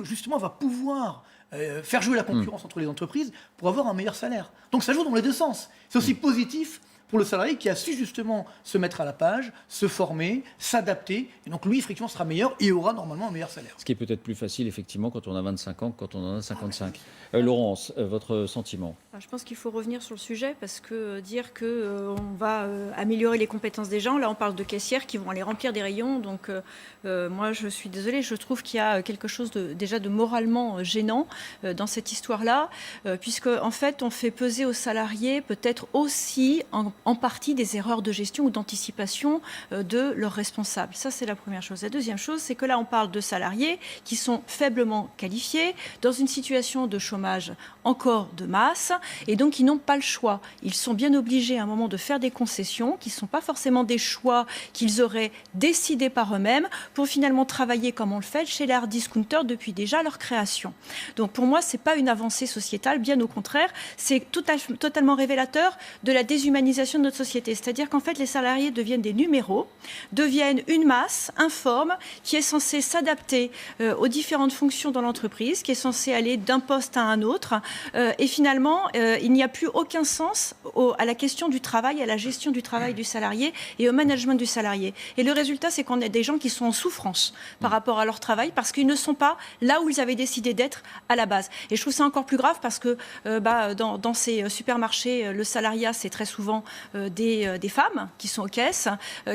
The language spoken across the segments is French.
justement, va pouvoir faire jouer la concurrence entre les entreprises pour avoir un meilleur salaire. Donc ça joue dans les deux sens. C'est aussi positif pour le salarié qui a su justement se mettre à la page, se former, s'adapter. Et donc lui, effectivement, sera meilleur et aura normalement un meilleur salaire. Ce qui est peut-être plus facile, effectivement, quand on a 25 ans que quand on en a 55. Laurence, votre sentiment? Je pense qu'il faut revenir sur le sujet parce que dire qu'on va améliorer les compétences des gens, là on parle de caissières qui vont aller remplir des rayons, donc moi je suis désolée, je trouve qu'il y a quelque chose déjà de moralement gênant dans cette histoire-là, puisque en fait on fait peser aux salariés peut-être aussi en partie des erreurs de gestion ou d'anticipation de leurs responsables. Ça c'est la première chose. La deuxième chose, c'est que là on parle de salariés qui sont faiblement qualifiés, dans une situation de chômage encore de masse, et donc ils n'ont pas le choix. Ils sont bien obligés à un moment de faire des concessions qui ne sont pas forcément des choix qu'ils auraient décidés par eux-mêmes pour finalement travailler comme on le fait chez les hard discounters depuis déjà leur création. Donc pour moi, ce n'est pas une avancée sociétale, bien au contraire, c'est totalement révélateur de la déshumanisation de notre société. C'est-à-dire qu'en fait, les salariés deviennent des numéros, deviennent une masse informe qui est censée s'adapter aux différentes fonctions dans l'entreprise, qui est censée aller d'un poste à un autre, et finalement, il n'y a plus aucun sens à la question du travail, à la gestion du travail du salarié et au management du salarié. Et le résultat, c'est qu'on a des gens qui sont en souffrance par rapport à leur travail parce qu'ils ne sont pas là où ils avaient décidé d'être à la base. Et je trouve ça encore plus grave parce que dans ces supermarchés, le salariat, c'est très souvent des femmes qui sont aux caisses,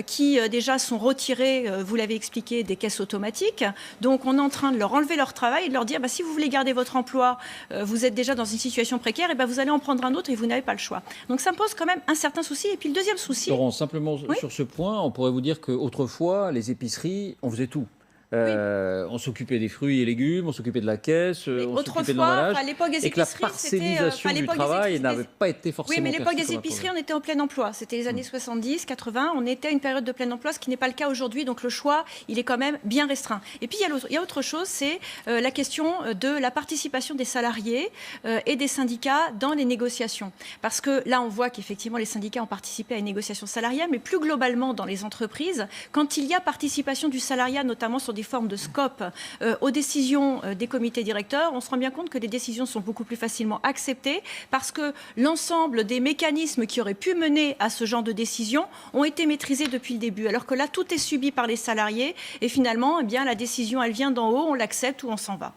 qui déjà sont retirées, vous l'avez expliqué, des caisses automatiques. Donc on est en train de leur enlever leur travail et de leur dire si vous voulez garder votre emploi, vous êtes déjà dans une situation précaire, et vous allez en prendre un autre et vous n'avez pas le choix. Donc ça me pose quand même un certain souci. Et puis le deuxième souci... Laurent, simplement sur ce point, on pourrait vous dire qu'autrefois, les épiceries, on faisait tout. On s'occupait des fruits et légumes, on s'occupait de la caisse, on s'occupait de l'emballage, et que la parcellisation du travail n'avait pas été forcément... Oui, mais l'époque des épiceries, on était en plein emploi. C'était les années 70, 80, on était à une période de plein emploi, ce qui n'est pas le cas aujourd'hui, donc le choix, il est quand même bien restreint. Et puis il y a autre chose, c'est la question de la participation des salariés et des syndicats dans les négociations. Parce que là, on voit qu'effectivement, les syndicats ont participé à une négociation salariale, mais plus globalement dans les entreprises, quand il y a participation du salariat, notamment sur des formes de scope aux décisions des comités directeurs, on se rend bien compte que les décisions sont beaucoup plus facilement acceptées parce que l'ensemble des mécanismes qui auraient pu mener à ce genre de décision ont été maîtrisés depuis le début. Alors que là, tout est subi par les salariés et finalement, la décision, elle vient d'en haut, on l'accepte ou on s'en va.